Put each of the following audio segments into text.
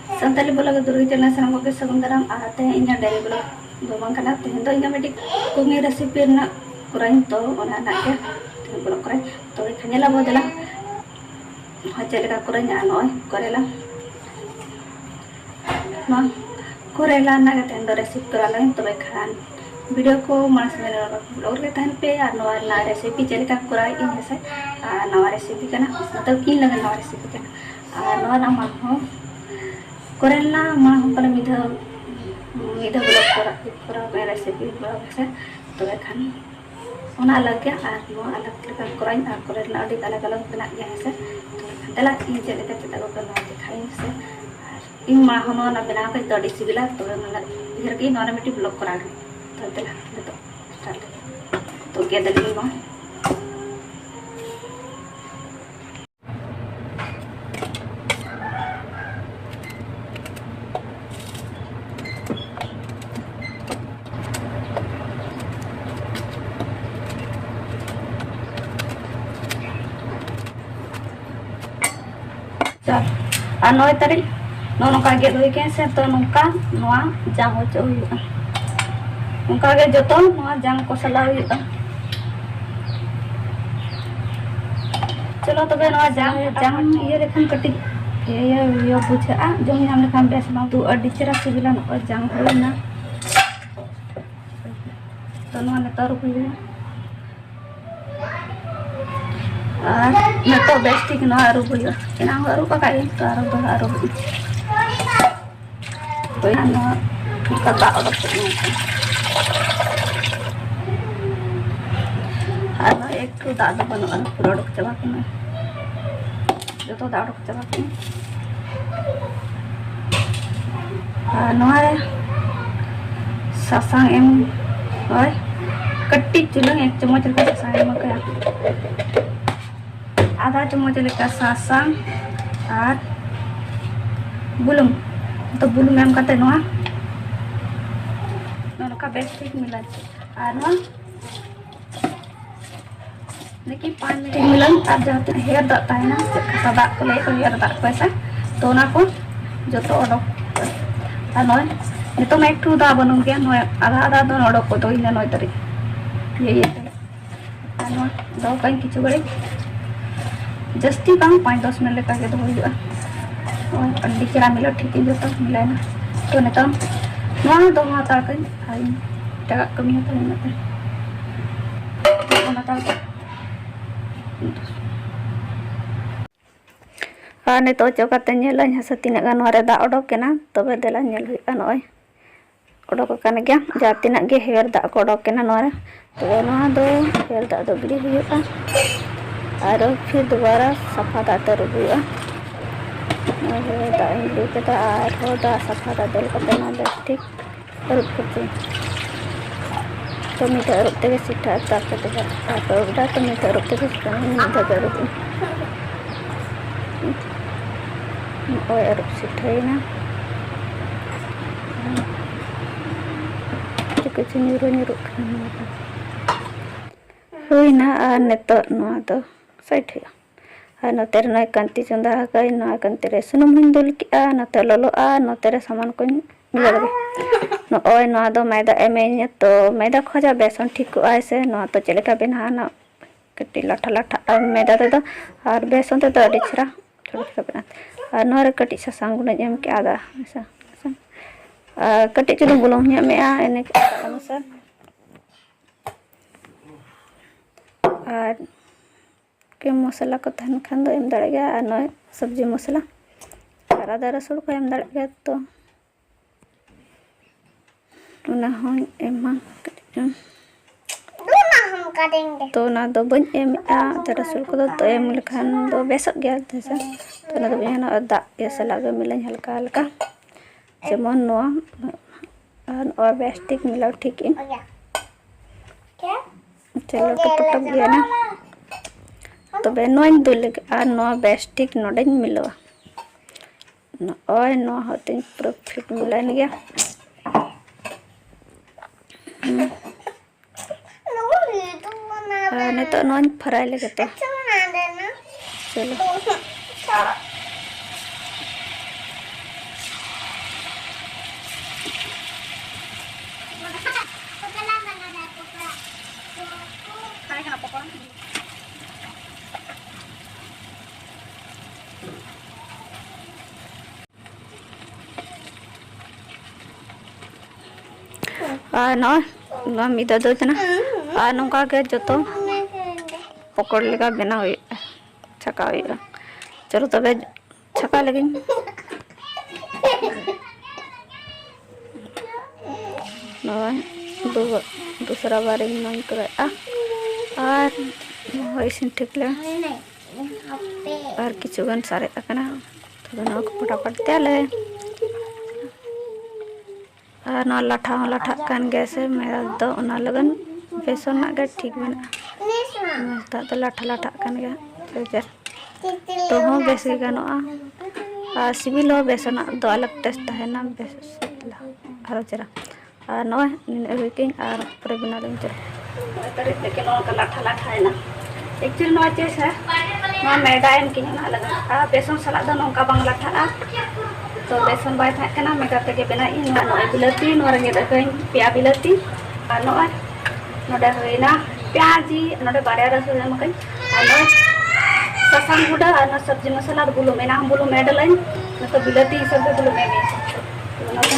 Santali blog दुर्गी channel सामान को सगुन दाराम आते हैं इन डेली ब्लॉग दो बांग करना तेहन दो इन मिट्टी कुकिंग रेसिपी ना कुराइन तो ओना ना के तेहन ब्लॉग कुराइन तो खनेला बदला हचे लेका कुराइन नॉय करेला ना करेला ना के तेहन दो रेसिपी कराला तो खान वीडियो को मास में ब्लॉग के तहन पे और नवा ना रेसिपी चलेका कुराई इन जैसे नवा रेसिपी करना मतलब किन लगे नवा रेसिपी करना नवा ना मान हो करेला मा पर मिधा ब्लॉग करा में रेसिपी ब्लॉग से तो खान ओना अलग के और नो अलग लेका कराई और करेला अड़ी अलग अलग बना गया है तो दला इन चले का चिता को करना दिखाई से और इन मा होनो ना बना के तो डिसिबिला तो ना इधर की नॉन मिट्टी ब्लॉग करा तो दला तो स्टार्ट तो क्या दली मा और नौ तारीख नौका गेद हुई के से तो नौका नवा जांग हो उनका के जो तो नवा जांग को सला हुई चलो तो नवा जांग जांग ये लेखन कटी ये बुझा जो हम लेखन बेस बा तू अडी चरा सिबिला न जांग हुई ना तो नवा ने तर हुई और नतो बेस ठीक न आरु हुई केना आरु पकाई तो आरु दो आरु तो ना कदा और और एक तो दादा बनो प्रोडक्ट चबा के ना जो तो दाड़ चबा के नोरे सासांग एम और कट्टी चुलंग एक चम्मच लेका सासांग एम का आधा चम्मच लेका सासांग और बुलुंग तो बुलुंग एम करते नोआ नोका बेस ठीक मिला और नोआ देखिए 5 मिनट मिलन और जहाँ हेयर दाता है ना खाता दाग को ले तो हेयर दाग पैसा तो ना को जो तो ओडक और नोय ये तो मैं एक टू दा बनूं क्या नोय आधा आधा दो ओडक को तो इन नोय तरी ये और नोय दो कहीं किचु गड़े जस्ती बांग 5-10 मिनट लेका के दो हुआ और अड्डी चला मिलो ठीक है जो तो मिला ना तो ने तो नोय दो हाथ आके आई टका कमी होता है ना तो ना और ने तो चौकाते नेल हसा तीना गान वारे दा ओडोकेना तबे देला नेल हुई नय ओडोक कान गया जा तीना गे हेयर दा को ओडोकेना नोरे तो नोआ दो हेयर दा दो गिरी हुआ और फिर दोबारा सफा दा तर हुआ दा इंडी के दा और दा सफा दा दल कते ना बेस ठीक और कुछ तो मीठा रुकते के सीटा ताकते तो उड़ा तो मीठा रुकते के सीटा मीठा करो और सीटा ना कुछ नीरो नीरो हुई ना और नेतो नोआ तो साइड है और नोते रे कांति चंदा गई ना कांति रे सुनुम हिंदुल की नोते लोलो नोते रे सामान को मिला लगे नोय नोआ दो मैदा एमें तो मैदा खोजा बेसन ठीक को ऐसे नोआ तो चलेका बेना ना कटी लाठा लाठा मैदा तो और बेसन तो अड़ी छरा छोटा छोटा बना और नोरे कटी सासांग गुण एम के आदा ऐसा कटी चुलू बुलुंग में एने के अनुसार और के मसाला को तहन खान दो एम दड़ गया और नोय सब्जी मसाला और आदा रसुन को एम दड़ गया तो तो ना दो बन एम रसुल को तो एम लेखान दो बेसक गया जैसे तो ना दो बना दा ये सलागे मिलाኝ हल्का हल्का जेमन नोआ और बेस ठीक मिलाओ ठीक इन चलो टप गया ना तो बे नोई दुल और नोआ बेस ठीक नोडे मिलवा और नोआ होते पूरा फिट मिलान गया ने तो नॉन फ्राई लगे तो चलो no mida do tena nongka ke joto pokor lega bena hoi chaka hoi chalo tobe chaka lagi no दूसरा बार मन कर और हई सिन ठीक ले और किछु गन सारे अकना तो न को फटाफट तेले और न लाठा कान गैस मेरा दो ना लगन बेसन ना गे ठीक बना मस्ता तो लाठा कान गे तो हो बेस गे गनोआ और सिबिल हो बेसन दो अलग टेस्ट है ना बेस आरो चरा और नो निकिन और पूरे बना लें चलो तरी लेके नो का लाठा है ना एक्चुअली नो चीज है नो मैदा एम की ना लगा बेसन सलाद दो नो का बांग लाठा तो बेसन बाय था कना मेगा ते के बना इन नो बिलती नो रंगे दकन पिया बिलती और नो नोडे होइना प्याजी नोडे बारे रस हो मकई और नो ससांग गुडा और सब्जी मसाला बुलु मेना बुलु मेडलाइन न तो बिलती सब बुलु में नो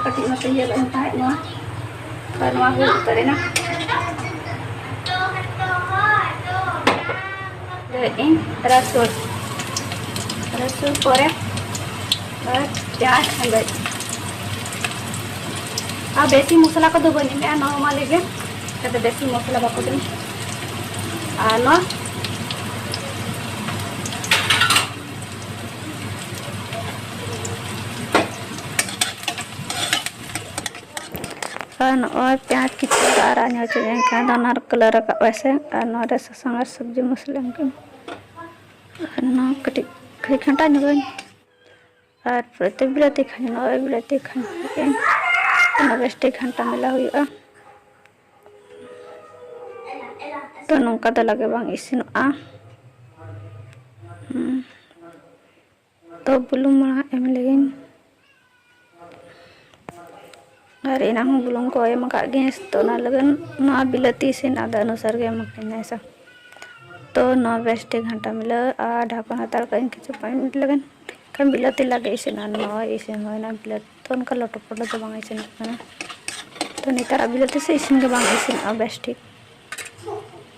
कटी मत ये लगता है ना बनवा हो करे ना इन रसूल पर प्याज अंदर बेसी मसला को दो बनी में नॉर्मल गे कते बेसी मसला बाको दिन नो और प्याज की चकार आने चाहिए दोनों कलर का वैसे और ससांग सब्जी मसले कटी खाई खंटा नगन और प्रति बिलाती खाई न बिलाती खाई बेस्टे घंटा मिला हुआ तो नौका तो लगे बांग इसिनोआ तो बुलुंग मरा एम लेगिन और ina hong bulung ko em ka ges to na lagan no bilati sin ada अनुसार के मकन ऐसा तो नौ बेस्ट घंटा मिला ढाकन हतार का इनके 5 मिनट लगन kan bilati lagi isin no isin हो ना बिलत तो उनका लटो पटो तो बांग इsin ना तो नहीं तारा बिलती से इsin के बांग इsin बेस्ट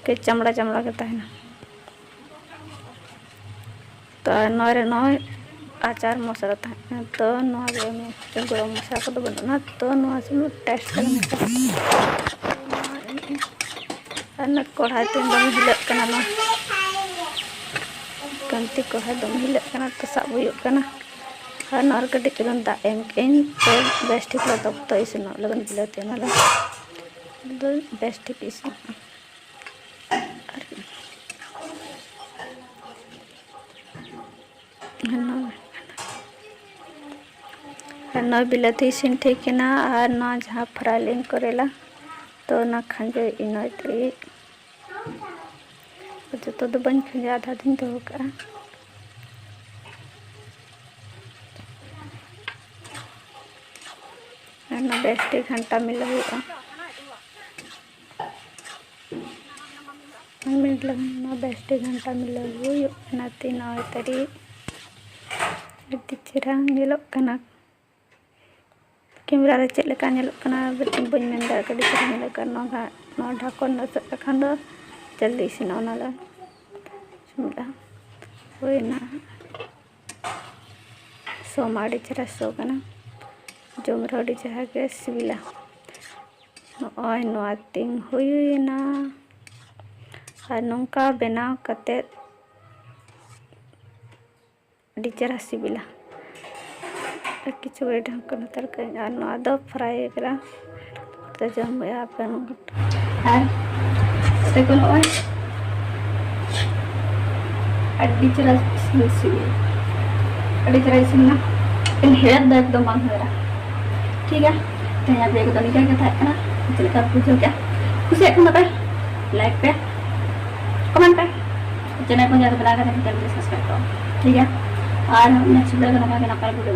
के चमड़ा के तहना तो नौ आचार मसाला था तो नो में गरम मसाला को तो बना तो नो से टेस्ट करना कढ़ाई तो दम हिलक कना नो कंती कढ़ाई दम हिलक कना तो सब हुई कना और नर कटी चलन दा एम केन तो बेस्ट को तो इसन लगन बिलते ना तो बेस्ट इसन न बिलती इसिन ठीक ना और न जहाँ फ्राइलिंग करेला तो ना खंजे इन जो तो बन खंजे आधा दिन तो होगा ना बेस्ट घंटा मिला हुआ मिनट लगा ना बेस्ट घंटा मिला हुआ तीन तरी चेहरा नेलोकना कैमरा रे चेक लेका नेलोकना बन मेनदा कड़ी चेहरा नेलोकना नो ढाकन नसक लखान दो जल्दी इसिन ओनाला सुमला होइना सो माड़ी चेहरा सो कना जोम रोडी चेहरा के सिबिला नय नो तिंग होइना और नौका बनाव कते डी चेहरा सिबिला किछु ढंकन तरकारी दो फ्राई करा तो जम पे चेहरा इसिना हेर दो एकदम बांग हेरा ठीक है तो यहाँ पे एकदम निकल के था चलकर पूछो क्या खुशी पे लाइक पे कमेंट पे चैनल को ज़्यादा बना कर चैनल को सब्सक्राइब करो, ठीक है। और हम नेक्स्ट वीडियो को नया वीडियो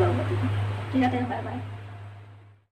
ठीक है, बाय बाय।